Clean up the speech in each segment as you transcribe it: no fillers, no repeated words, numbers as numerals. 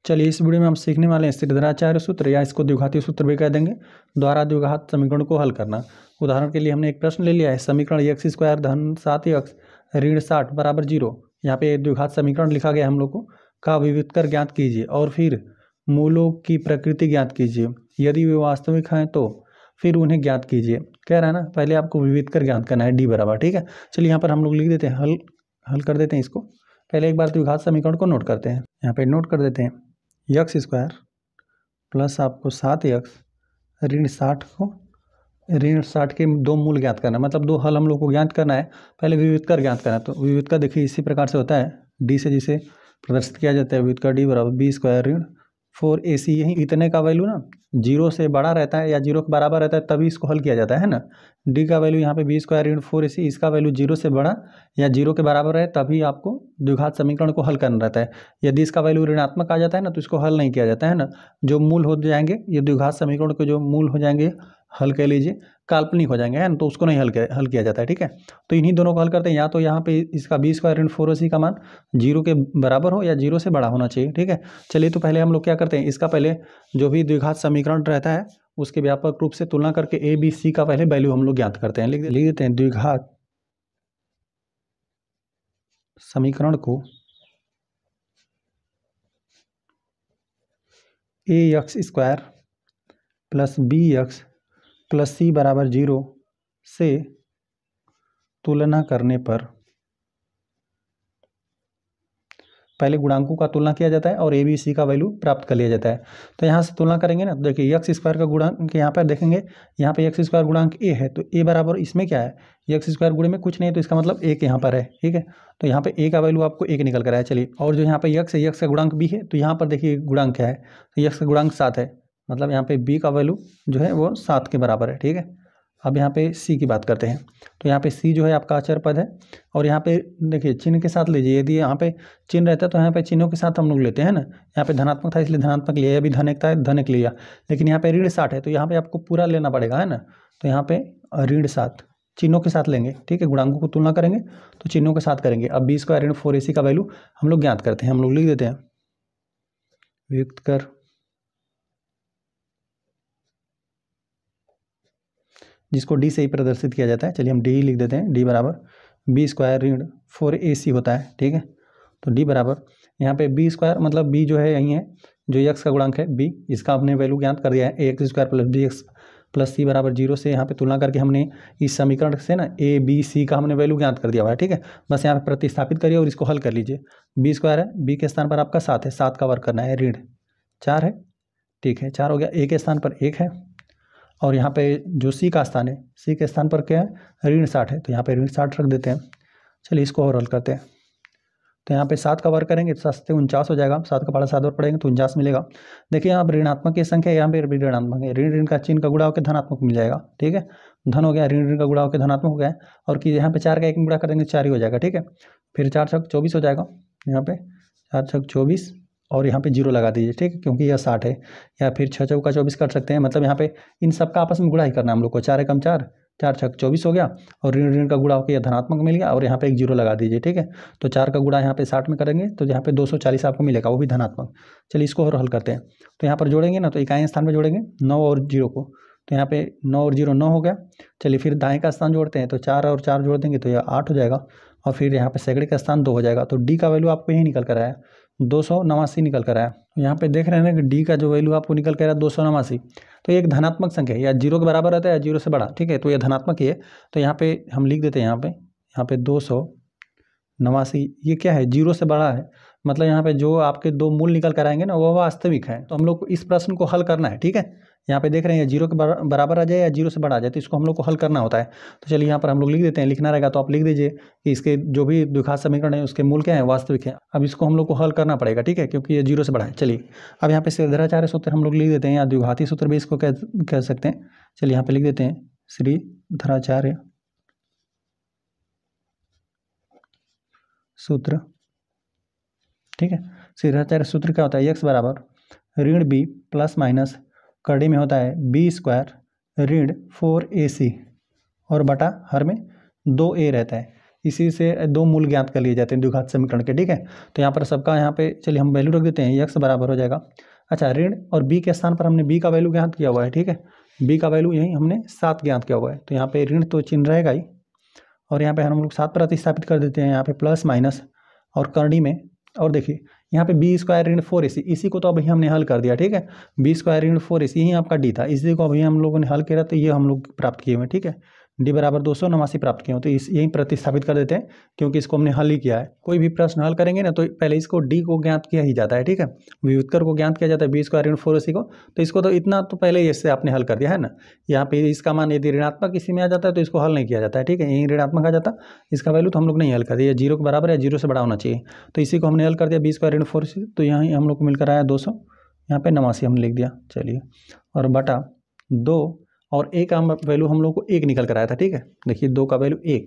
चलिए इस वीडियो में हम सीखने वाले हैं श्रीधराचार्य सूत्र या इसको द्विघातीय सूत्र भी कह देंगे द्वारा द्विघात समीकरण को हल करना। उदाहरण के लिए हमने एक प्रश्न ले लिया है, समीकरण एक्स स्क्वायर धन 7x ऋण 60 बराबर 0। यहाँ पे द्विघात समीकरण लिखा गया हम लोग को, का विविधकर ज्ञात कीजिए और फिर मूलों की प्रकृति ज्ञात कीजिए, यदि वे वास्तविक हैं तो फिर उन्हें ज्ञात कीजिए। कह रहा है ना, पहले आपको विविधकर ज्ञात करना है डी बराबर, ठीक है। चलिए यहाँ पर हम लोग लिख देते हैं, हल कर देते हैं इसको। पहले एक बार द्विघात समीकरण को नोट करते हैं, यहाँ पे नोट कर देते हैं एक्स स्क्वायर प्लस आपको 7x ऋण 60 के दो मूल ज्ञात करना, मतलब दो हल हम लोग को ज्ञात करना है। पहले विविधकर ज्ञात करना है, तो विविधकर देखिए इसी प्रकार से होता है, डी से जिसे प्रदर्शित किया जाता है विविधकर डी बराबर बी स्क्वायर ऋण 4ac। यही इतने का वैल्यू ना 0 से बड़ा रहता है या 0 के बराबर रहता है तभी इसको हल किया जाता है ना। डी का वैल्यू यहाँ पे बी स्क्वायर ऋण 4ac, इसका वैल्यू 0 से बड़ा या 0 के बराबर है तभी आपको द्विघात समीकरण को हल करना रहता है। यदि इसका वैल्यू ऋणात्मक आ जाता है ना तो इसको हल नहीं किया जाता है ना। जो मूल हो जाएंगे ये द्विघात समीकरण के जो मूल हो जाएंगे, हल कह लीजिए काल्पनिक हो जाएंगे है ना, तो उसको नहीं हल किया जाता है, ठीक है। तो इन्हीं दोनों को हल करते हैं, या तो यहाँ पे इसका बी स्क्वायर ऋण 4ac का मान 0 के बराबर हो या 0 से बड़ा होना चाहिए, ठीक है। चलिए तो पहले हम लोग क्या करते हैं, इसका पहले जो भी द्विघात समीकरण रहता है उसके व्यापक रूप से तुलना करके ए बी सी का पहले वैल्यू हम लोग ज्ञात करते हैं। लिख देते हैं द्विघात समीकरण को a x square plus b x plus c बराबर 0 से तुलना करने पर पहले गुणांकों का तुलना किया जाता है और ए बी सी का वैल्यू प्राप्त कर लिया जाता है। तो यहाँ से तुलना करेंगे ना, तो देखिए एक्स स्क्वायर का गुणांक यहाँ पर देखेंगे, यहाँ पे एक्स स्क्वायर गुणांक ए है तो ए बराबर इसमें क्या है, एक्स स्क्वायर गुणे में कुछ नहीं है तो इसका मतलब एक यहाँ पर है, ठीक है। तो यहाँ पे ए का वैल्यू आपको एक निकल कर आया। चलिए, और जो यहाँ पे एक्स है, एक्स का गुणांक बी है, तो यहाँ पर देखिए गुणांक क्या है, तो एक्स का गुणांक 7 है, मतलब यहाँ पे बी का वैल्यू जो है वो 7 के बराबर है, ठीक है। अब यहाँ पे सी की बात करते हैं, तो यहाँ पे सी जो है आपका अचर पद है, और यहाँ पे देखिए चिन्ह के साथ लीजिए, यदि यहाँ पे चिन्ह रहता है तो यहाँ पे चिन्हों के साथ हम लोग लेते हैं ना। यहाँ पे धनात्मक था इसलिए धनात्मक लिया, अभी धन एक था धन एक लिया, लेकिन यहाँ पे ऋण 60 है तो यहाँ पे आपको पूरा लेना पड़ेगा, है ना। तो यहाँ पे ऋण 7 चिन्हों के साथ लेंगे, ठीक है। गुणांकों को तुलना करेंगे तो चिन्हों के साथ करेंगे। अब बी स्क्वायर ऋण 4ac का वैल्यू हम लोग ज्ञात करते हैं, हम लोग लिख देते हैं व्यक्त कर जिसको डी से ही प्रदर्शित किया जाता है। चलिए हम डी लिख देते हैं, डी बराबर बी स्क्वायर ऋण 4ac होता है, ठीक है। तो डी बराबर यहाँ पे बी स्क्वायर मतलब बी जो है यही है, जो एक्स का गुणांक है बी, इसका हमने वैल्यू ज्ञात कर दिया है a x square plus b x plus c बराबर 0 से यहाँ पे तुलना करके हमने इस समीकरण से ना ए बी सी का हमने वैल्यू ज्ञात कर दिया हुआ है, ठीक है। बस यहाँ पे प्रतिस्थापित करिए और इसको हल कर लीजिए। बी स्क्वायर है, बी के स्थान पर आपका 7 है, 7 का वर्ग करना है, ऋण 4 है, ठीक है, 4 हो गया। ए के स्थान पर 1 है, और यहाँ पे जो सी का स्थान है, सी के स्थान पर क्या है, ऋण 60 है, तो यहाँ पे ऋण 60 रख देते हैं। चलिए इसको और हल करते हैं, तो यहाँ पे 7 का वर्ग करेंगे तो 7 से 49 हो जाएगा, 7 का पढ़ा 7 और पढ़ेंगे तो 49 मिलेगा। देखिए यहाँ पर ऋणात्मक की संख्या, यहाँ पे भी ऋणात्मक है, ऋण ऋण का चिन्ह का गुणा होकर धनात्मक मिल जाएगा, ठीक है। धन हो गया, ऋण ऋण का गुणा होकर धनात्मक हो गया, और कि यहाँ पे 4 का 1 में गुणा कर देंगे 4 ही हो जाएगा, ठीक है। फिर 4 छक 24 हो जाएगा, यहाँ पे 4 छक 24 और यहाँ पे 0 लगा दीजिए, ठीक है, क्योंकि यह 60 है। या फिर 6 चौका 24 कर सकते हैं, मतलब यहाँ पे इन सब का आपस में गुणा ही करना है हम लोग को। 4 एकम 4, 4 छक 24 हो गया, और ऋण ऋण का गुणा होकर यह धनात्मक मिल गया, और यहाँ पे एक 0 लगा दीजिए, ठीक है। तो 4 का गुणा यहाँ पे 60 में करेंगे तो यहाँ पे 240 आपको मिलेगा, वो भी धनात्मक। चलिए इसको और हल करते हैं, तो यहाँ पर जोड़ेंगे ना, तो इकाई स्थान में जोड़ेंगे 9 और 0 को, तो यहाँ पे 9 और 0 9 हो गया। चलिए फिर दाएँ का स्थान जोड़ते हैं, तो 4 और 4 जोड़ देंगे तो यह 8 हो जाएगा, और फिर यहाँ पे सैकड़े का स्थान 2 हो जाएगा। तो डी का वैल्यू आपको यही निकल कर आया, 289 निकल कर आया। यहाँ पे देख रहे हैं ना कि डी का जो वैल्यू आपको निकल कर आया 289, तो एक धनात्मक संख्या है, या 0 के बराबर रहता है या 0 से बड़ा, ठीक है, तो यह धनात्मक ही है। तो यहाँ पे हम लिख देते हैं, यहाँ पे 289 ये क्या है, 0 से बड़ा है, मतलब यहाँ पे जो आपके दो मूल निकल कर आएंगे ना वो वास्तविक है। तो हम लोग को इस प्रश्न को हल करना है, ठीक है। यहाँ पे देख रहे हैं 0 के बराबर आ जाए या 0 से बड़ा आ जाए, तो इसको हम लोग को हल करना होता है। तो चलिए यहाँ पर हम लोग लिख देते हैं, लिखना रहेगा तो आप लिख दीजिए कि इसके जो भी द्विघात समीकरण है उसके मूल क्या है, वास्तविक है। अब इसको हम लोग को हल करना पड़ेगा, ठीक है, क्योंकि ये 0 से बड़ा है। चलिए अब यहाँ पे श्रीधराचार्य सूत्र हम लोग लिख देते हैं, या द्विघाती सूत्र भी इसको कह सकते हैं। चलिए यहाँ पे लिख देते हैं श्रीधराचार्य सूत्र, ठीक है। श्रीधराचार्य सूत्र क्या होता है, एक्स बराबर ऋण बी प्लस माइनस कड़ी में होता है बी स्क्वायर ऋण 4ac और बटा हर में 2a रहता है। इसी से दो मूल ज्ञात कर लिए जाते हैं द्विघात समीकरण के, ठीक है। तो यहाँ पर सबका यहाँ पे चलिए हम वैल्यू रख देते हैं, यक्स बराबर हो जाएगा, अच्छा ऋण और बी के स्थान पर हमने बी का वैल्यू ज्ञात किया हुआ है, ठीक है। बी का वैल्यू यही हमने 7 ज्ञात किया हुआ है, तो यहाँ पे ऋण तो चिन्ह रहेगा ही, और यहाँ पे हम लोग 7 प्रतिस्थापित कर देते हैं, यहाँ पे प्लस माइनस और करनी में, और देखिए यहाँ पे बी स्क्वायर ऋण 4ac, इसी को तो अभी हमने हल कर दिया, ठीक है। बी स्क्वायर ऋण 4ac यही आपका डी था, इसी को अभी हम लोगों ने हल किया, तो ये हम लोग प्राप्त किए हुए, ठीक है। डी बराबर 289 प्राप्त किए हो, तो इस यही प्रतिस्थापित कर देते हैं, क्योंकि इसको हमने हल ही किया है। कोई भी प्रश्न हल करेंगे ना तो पहले इसको डी को ज्ञात किया ही जाता है, ठीक है। व्युत्कर को ज्ञात किया जाता है बी स्क्वायर ऋण 4ac को, तो इसको तो इतना तो पहले इससे आपने हल कर दिया है ना। यहाँ पे इसका मान यदि ऋणात्मक इसी में आ जाता है तो इसको हल नहीं किया जाता है, ठीक है। यही ऋणात्मक आ जाता, इसका वैल्यू तो हम लोग नहीं हल कर दिया, 0 के बराबर है, 0 से बड़ा होना चाहिए, तो इसी को हमने हल कर दिया बी स्क्वायर ऋण 4ac, तो यहाँ हम लोग को मिलकर आया 200, यहाँ पे 89 हमने लिख दिया, चलिए, और बटा 2 और ए का वैल्यू हम लोग को 1 निकल कर आया था, ठीक है। देखिए 2 का वैल्यू 1,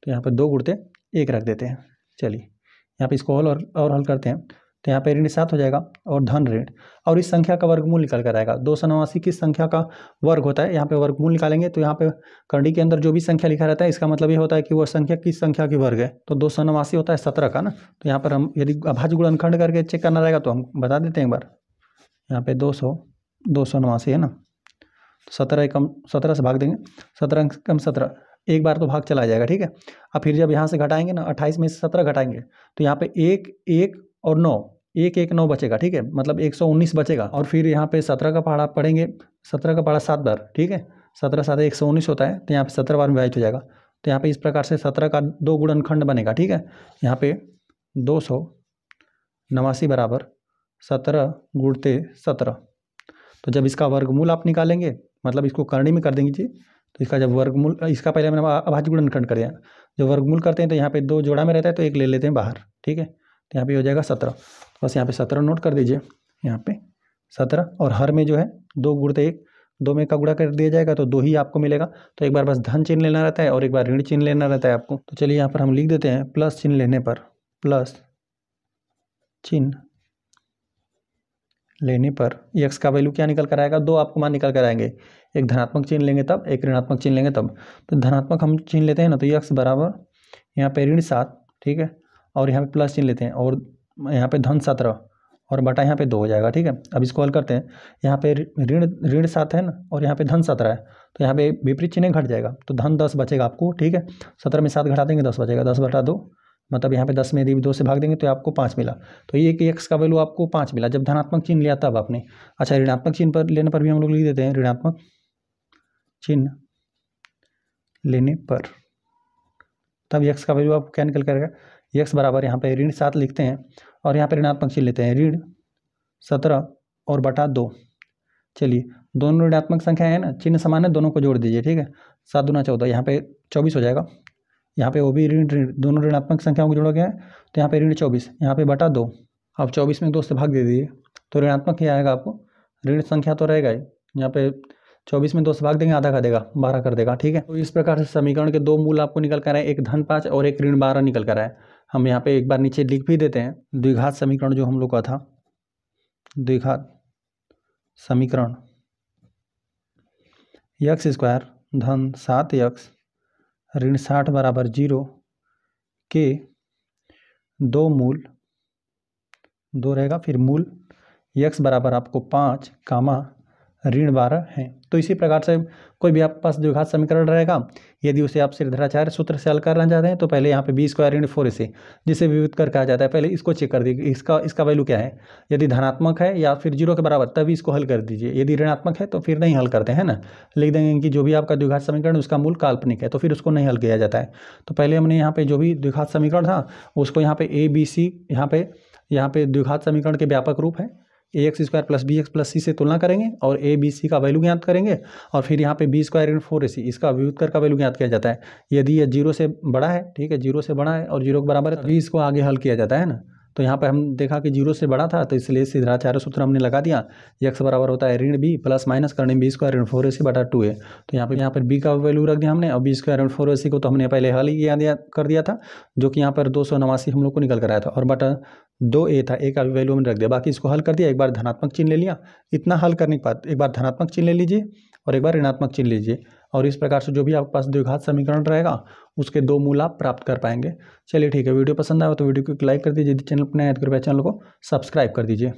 तो यहाँ पे 2 गुणते 1 रख देते हैं, चलिए यहाँ पे इसको हल और हल करते हैं, तो यहाँ पे ऋण 7 हो जाएगा और धन ऋण, और इस संख्या का वर्गमूल निकल कर आएगा। 289 किस संख्या का वर्ग होता है, यहाँ पे वर्गमूल निकालेंगे तो यहाँ पे करनी के अंदर जो भी संख्या लिखा रहता है इसका मतलब ये होता है कि वो संख्या किस संख्या की वर्ग है, तो 289 होता है 17 का ना। तो यहाँ पर हम यदि अभाज्य गुणनखंड करके चेक करना रहेगा तो हम बता देते हैं एक बार, यहाँ पे 289 है ना, 17 कम 17 से भाग देंगे, 17 कम 17, एक बार तो भाग चला जाएगा, ठीक है। अब फिर जब यहाँ से घटाएंगे ना, 28 में से 17 घटाएंगे तो यहाँ पे 1 1 और 9, 1 1 9 बचेगा, ठीक है, मतलब 119 बचेगा। और फिर यहाँ पे 17 का पहाड़ा पढ़ेंगे, 17 का पहाड़ा 7 बार, ठीक है, 17 7 119 होता है, तो यहाँ पे 17 बार में विभाजित हो जाएगा। तो यहाँ पे इस प्रकार से 17 का 2 गुणनखंड बनेगा, ठीक है। यहाँ पे 289 बराबर 17 गुणते 17, तो जब इसका वर्गमूल आप निकालेंगे, मतलब इसको करनी में कर देंगे जी, तो इसका जब वर्गमूल, इसका पहले मैंने अभाज्य गुणनखंड कर दिया, जब वर्गमूल करते हैं तो यहाँ पे 2 जोड़ा में रहता है तो 1 ले लेते हैं बाहर, ठीक है। तो यहाँ पे हो जाएगा 17, बस यहाँ पे 17 नोट कर दीजिए, यहाँ पे 17, और हर में जो है 2 गुणते 1, 2 में का गुणा कर दिया जाएगा तो 2 ही आपको मिलेगा। तो एक बार बस धन चिन्ह लेना रहता है और एक बार ऋण चिन्ह लेना रहता है आपको। तो चलिए यहाँ पर हम लिख देते हैं, प्लस चिन्ह लेने पर, प्लस चिन्ह लेने पर x का वैल्यू क्या निकल कर आएगा, 2 आपको मान निकल कर आएंगे, एक धनात्मक चिन्ह लेंगे तब, एक ऋणात्मक चिन्ह लेंगे तब। तो धनात्मक हम चिन्ह लेते हैं ना, तो x बराबर यहाँ पे ऋण 7, ठीक है, और यहाँ पे प्लस चिन्ह लेते हैं, और यहाँ पे धन 17 और बटा यहाँ पे 2 हो जाएगा, ठीक है। अब इसको हल करते हैं, यहाँ पे ऋण 7 है ना, और यहाँ पे धन 17 है, तो यहाँ पे विपरीत चिन्ह घट जाएगा, तो धन 10 बचेगा आपको, ठीक है। 17 में 7 घटा देंगे 10 बचेगा, 10 बटा 2, मतलब यहाँ पे 10 में यदि 2 से भाग देंगे तो आपको 5 मिला, तो ये कि x का वैल्यू आपको 5 मिला जब धनात्मक चिन्ह लिया तब आपने। अच्छा, ऋणात्मक चिन्ह पर लेने पर भी हम लोग लिख देते हैं, ऋणात्मक चिन्ह लेने पर तब x का वैल्यू आपको क्या निकल करेगा, x बराबर यहाँ पे ऋण 7 लिखते हैं और यहाँ पे ऋणात्मक चिन्ह लेते हैं, ऋण 17 और बटा 2। चलिए दोनों ऋणात्मक संख्या है ना, चिन्ह समान है, दोनों को जोड़ दीजिए, ठीक है, 7 दूना 14, यहाँ पे 24 हो जाएगा, यहाँ पे वो भी ऋण दोनों ऋणात्मक संख्याओं को जोड़ा गया है, तो यहाँ पे ऋण 24, यहाँ पे बटा 2। अब 24 में 2 से भाग दे दीजिए तो ऋणात्मक ही आएगा आपको, ऋण संख्या तो रहेगा ही, यहाँ पे 24 में 2 से भाग देंगे आधा कर देगा, 12 कर देगा, ठीक है। तो इस प्रकार से समीकरण के 2 मूल आपको निकल कर आए, एक धन 5 और एक ऋण 12 निकल कर आए। हम यहाँ पे एक बार नीचे लिख भी देते हैं, द्विघात समीकरण जो हम लोग का था, द्विघात समीकरण x स्क्वायर धन 7x ऋण 60 बराबर 0 के 2 मूल 2 रहेगा, फिर मूल x बराबर आपको 5 कामा ऋण 12 है। तो इसी प्रकार से कोई भी आपके पास द्विघात समीकरण रहेगा, यदि उसे आप श्रीधराचार्य सूत्र से हल करना चाहते हैं तो पहले यहाँ पे बी स्क्वायर ऋण 4ac जिसे विविध कर कहा जाता है, पहले इसको चेक कर दीजिए, इसका वैल्यू क्या है, यदि धनात्मक है या फिर 0 के बराबर तभी इसको हल कर दीजिए, यदि ऋणात्मक है तो फिर नहीं हल करते हैं ना, लिख देंगे कि जो भी आपका द्विघात समीकरण उसका मूल काल्पनिक है तो फिर उसको नहीं हल किया जाता है। तो पहले हमने यहाँ पे जो भी द्विघात समीकरण था उसको यहाँ पे ABC, यहाँ पे द्विघात समीकरण के व्यापक रूप है, ax square plus bx plus c से तुलना करेंगे और a b c का वैल्यू ज्ञात करेंगे, और फिर यहाँ पे b स्क्वायर ऋण 4ac इसका व्युत्कर का वैल्यू ज्ञात किया जाता है, यदि ये 0 से बड़ा है, ठीक है, 0 से बड़ा है और 0 के बराबर है तभी इसको आगे हल किया जाता है ना। तो यहाँ पे हम देखा कि 0 से बड़ा था तो इसलिए श्रीधराचार्य सूत्र हमने लगा दिया, x बराबर होता है ऋण b प्लस माइनस करने b स्क्वायर ऋण 4ac बटा 2a। तो यहाँ पर b का वैल्यू रख दिया हमने, और b स्क्वायर ऋण 4ac को तो हमने पहले हल ही कर दिया था, जो कि यहाँ पर 289 हम लोग को निकल कर आया था, और बटा 2a था, a का भी वैल्यू हमने रख दिया, बाकी इसको हल कर दिया, एक बार धनात्मक चिन्ह ले लिया। इतना हल करने के बाद एक बार धनात्मक चिन्ह ले लीजिए और एक बार ऋणात्मक चिन्ह लीजिए, और इस प्रकार से जो भी आपके पास द्विघात समीकरण रहेगा उसके 2 मूल आप प्राप्त कर पाएंगे। चलिए ठीक है, वीडियो पसंद आया तो वीडियो को लाइक कर दीजिए, यदि चैनल पर नए हैं तो कृपया चैनल को सब्सक्राइब कर दीजिए।